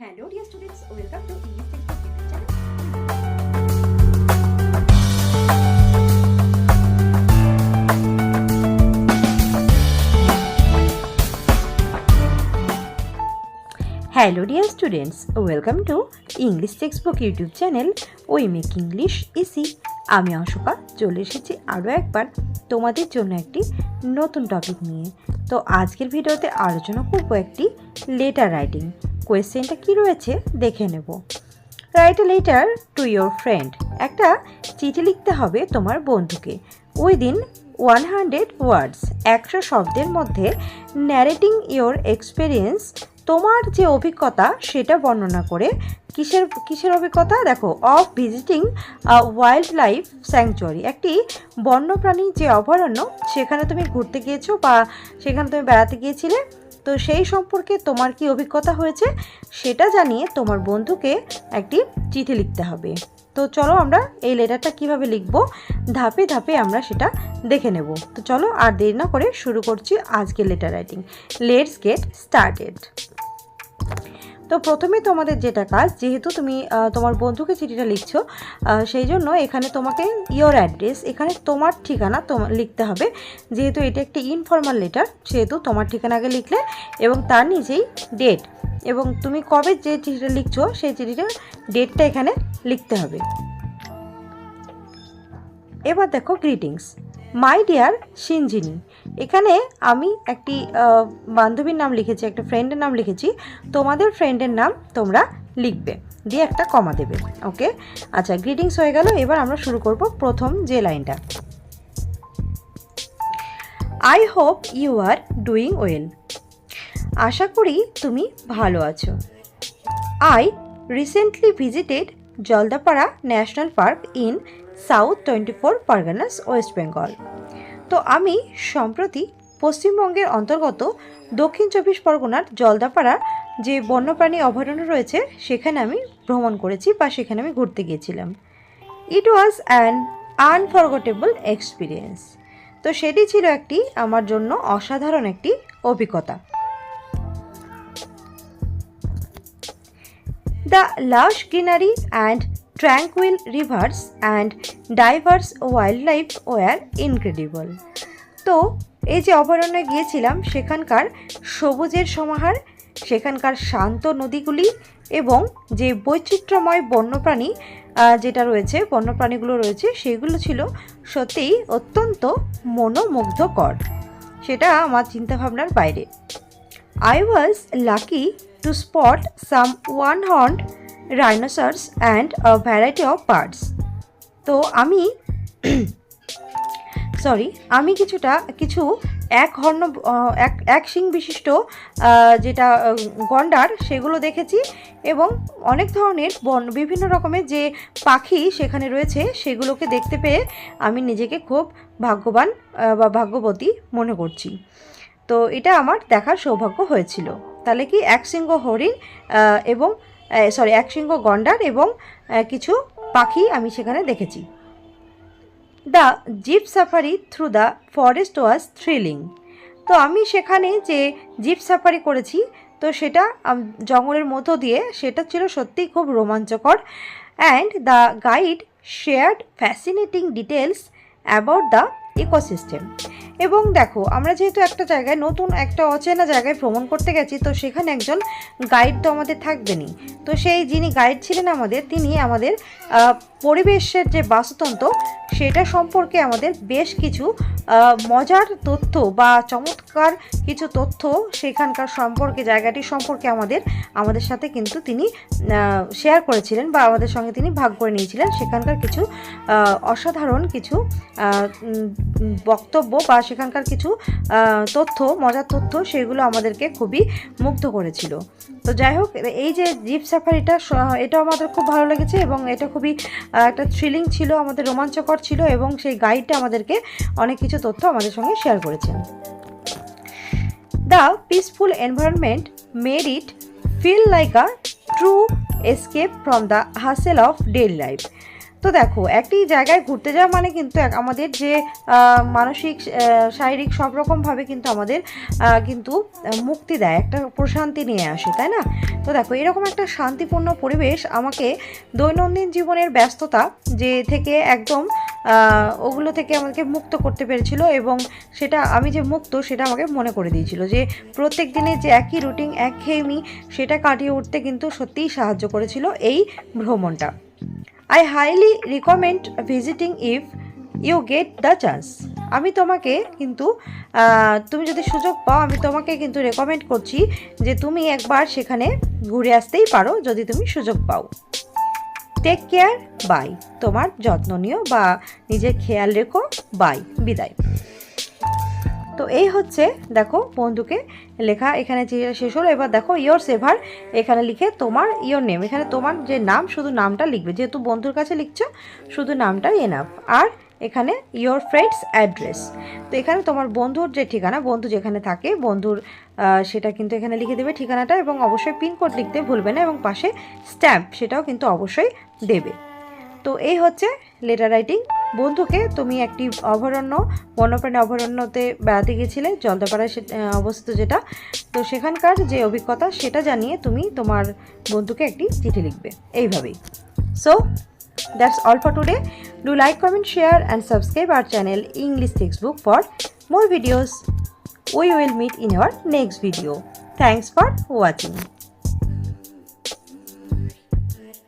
Hello dear students, welcome to English Textbook YouTube channel. Hello dear students, welcome to English Textbook YouTube channel. We make English easy. আমি অশোকা চলে এসেছি আরও একবার তোমাদের জন্য একটি নতুন টপিক নিয়ে। তো আজকের ভিডিওতে আলোচনা করব একটি লেটার রাইটিং। কোয়েশ্চেনটা কি রয়েছে দেখে নেব। Write a letter to your friend. একটা চিঠি লিখতে হবে তোমার বন্ধুকে। উইদিন 100 ওয়ার্ডস, 100 শব্দের মধ্যে ন্যারেটিং ইয়োর এক্সপিরিয়েন্স, তোমার যে অভিজ্ঞতা সেটা বর্ণনা করে। কিসের অভিজ্ঞতা দেখো, of visiting wild life sanctuary, একটি বন্যপ্রাণী যে অভয়ারণ্য সেখানে তুমি ঘুরতে গিয়েছো বা সেখানে তুমি বেড়াতে গিয়েছিলে, তো সেই সম্পর্কে তোমার কি অভিজ্ঞতা হয়েছে সেটা জানিয়ে তোমার বন্ধুকে একটি চিঠি লিখতে হবে। তো চলো আমরা এই লেটারটা কিভাবে লিখবো ধাপে ধাপে আমরা সেটা দেখে নেব। তো চলো আর দেরি না করে শুরু করছি আজকের letter writing. Let's get started. তো প্রথমে তোমাদের যেটা কাজ, যেহেতু তুমি তোমার বন্ধুকে চিঠিটা লিখছো, সেই জন্য এখানে তোমাকে ইয়োর অ্যাড্রেস, এখানে তোমার ঠিকানা লিখতে হবে। যেহেতু এটা একটি ইনফর্মাল লেটার, সেহেতু তোমার ঠিকানা আগে লিখলে এবং তার নিচেই ডেট, এবং তুমি কবে যে চিঠিটা লিখছো সেই চিঠিটার ডেটটা এখানে লিখতে হবে। এবার দেখো গ্রিটিংস। মাই ডিয়ার সিনজিনি, এখানে আমি একটি বান্ধবীর নাম লিখেছি, একটা ফ্রেন্ডের নাম লিখেছি। তোমাদের ফ্রেন্ডের নাম তোমরা লিখবে, দিয়ে একটা কমা দেবে। ওকে, আচ্ছা, গ্রিটিংস হয়ে গেল। এবার আমরা শুরু করব প্রথম যে লাইনটা। I hope you are doing well, আশা করি তুমি ভালো আছো। I recently visited Jaldapara National Park in South 24 Parganas, West Bengal. তো আমি সম্প্রতি পশ্চিমবঙ্গের অন্তর্গত দক্ষিণ 24 পরগনার জলদাপাড়া যে বন্যপ্রাণী অভয়ারণ্য রয়েছে সেখানে আমি ভ্রমণ করেছি বা সেখানে আমি ঘুরতে গিয়েছিলাম। ইট ওয়াজ অ্যান আনফরগটেবল এক্সপিরিয়েন্স, তো সেটি ছিল একটি আমার জন্য অসাধারণ একটি অভিজ্ঞতা। দ্য লাশ greenery and tranquil rivers and diverse wildlife were incredible. তো এই যে অভয়ারণ্যে গিয়েছিলাম সেখানকার সবুজের সমাহার, সেখানকার শান্ত নদীগুলি এবং যে বৈচিত্র্যময় বন্যপ্রাণী বন্যপ্রাণীগুলো রয়েছে সেগুলো ছিল সত্যিই অত্যন্ত মনোমুগ্ধকর, সেটা আমার চিন্তাভাবনার বাইরে। I was lucky to spot some one-horned rhinoceros and a variety of birds. তো আমি কিছু এক শিং বিশিষ্ট যেটা গন্ডার সেগুলো দেখেছি, এবং অনেক ধরনের বিভিন্ন রকমের যে পাখি সেখানে রয়েছে সেগুলোকে দেখতে পেয়ে আমি নিজেকে খুব ভাগ্যবান বা ভাগ্যবতী মনে করছি। তো এটা আমার দেখার সৌভাগ্য হয়েছিল। তাহলে কি একশৃঙ্গ হরিণ এবং একশৃঙ্গ গন্ডার এবং কিছু পাখি আমি সেখানে দেখেছি। The zip safari through the forest was thrilling, তো আমি সেখানে যে জিপ সাফারি করেছি তো সেটা জঙ্গলের মধ্য দিয়ে, সেটা ছিল সত্যিই খুব রোমাঞ্চকর। And the guide shared fascinating details about the ecosystem. এবং দেখো, আমরা যেহেতু একটা জায়গায় নতুন একটা অচেনা জায়গায় ভ্রমণ করতে গেছি, তো সেখানে একজন গাইড তো আমাদের থাকবেনই। তো সেই যিনি গাইড ছিলেন আমাদের, তিনি আমাদের পরিবেশের যে বাস্তুতন্ত্র সেটা সম্পর্কে আমাদের বেশ কিছু মজার তথ্য বা চমৎকার কিছু তথ্য সেখানকার সম্পর্কে, জায়গাটির সম্পর্কে আমাদের সাথে কিন্তু তিনি শেয়ার করেছিলেন বা আমাদের সঙ্গে তিনি ভাগ করে নিয়েছিলেন। সেখানকার কিছু অসাধারণ কিছু বক্তব্য বা সেখানকার কিছু তথ্য, মজার তথ্য, সেগুলো আমাদেরকে খুবই মুগ্ধ করেছিল। তো যাই হোক, এই যে জিপ সাফারিটা, এটাও আমাদের খুব ভালো লেগেছে এবং এটা খুবই একটা থ্রিলিং ছিল, আমাদের রোমাঞ্চকর ছিল, এবং সেই গাইডটা আমাদেরকে অনেক কিছু তথ্য আমাদের সঙ্গে শেয়ার করেছেন। The peaceful environment made it feel like a true escape from the hassle of daily life. তো দেখো, একটি জায়গায় ঘুরতে যাওয়া মানে কিন্তু আমাদের যে মানসিক শারীরিক সব রকমভাবে কিন্তু আমাদের কিন্তু মুক্তি দেয়, একটা প্রশান্তি নিয়ে আসে, তাই না? তো দেখো, এরকম একটা শান্তিপূর্ণ পরিবেশ আমাকে দৈনন্দিন জীবনের ব্যস্ততা যে থেকে একদম ওগুলো থেকে আমাকে মুক্ত করতে পেরেছিল, এবং সেটা আমি যে মুক্ত সেটা আমাকে মনে করে দিয়েছিল যে প্রত্যেক দিনে যে একই রুটিন, একঘেয়েমি, সেটা কাটিয়ে উঠতে কিন্তু সত্যিই সাহায্য করেছিল এই ভ্রমণটা। I highly recommend visiting if you get the chance. আমি তোমাকে কিন্তু তুমি যদি সুযোগ পাও, আমি তোমাকে কিন্তু রেকমেন্ড করছি যে তুমি একবার সেখানে ঘুরে আসতেই পারো যদি তুমি সুযোগ পাও। Take care, bye. তোমার যত্ন নিও বা নিজের খেয়াল রেখো, বাই, বিদায়। তো এই হচ্ছে দেখো বন্ধুকে লেখা এখানে যে শেষ হলো। এবার দেখো ইয়োর সেভার এখানে লিখে তোমার ইয়োর নেম, এখানে তোমার যে নাম শুধু নামটা লিখবে, যেহেতু বন্ধুর কাছে লিখছো শুধু নামটাই এনাফ। আর এখানে ইয়োর ফ্রেন্ডস অ্যাড্রেস, তো এখানে তোমার বন্ধুর যে ঠিকানা, বন্ধু যেখানে থাকে বন্ধুর সেটা কিন্তু এখানে লিখে দেবে ঠিকানাটা, এবং অবশ্যই পিনকোড লিখতে ভুলবে না, এবং পাশে স্ট্যাম্প সেটাও কিন্তু অবশ্যই দেবে। তো এই হচ্ছে লেটার রাইটিং। বন্ধুকে তুমি একটি অভয়ারণ্য, বন্যপ্রাণী অভয়ারণ্যতে বেড়াতে গিয়েছিলে, জলদাপাড়ায় অবস্থিত যেটা, তো সেখানকার যে অভিজ্ঞতা সেটা জানিয়ে তুমি তোমার বন্ধুকে একটি চিঠি লিখবে এইভাবেই। So that's all for today. Do like, comment, share and subscribe our channel English textbook for more videos. We will meet in our next video. Thanks for watching.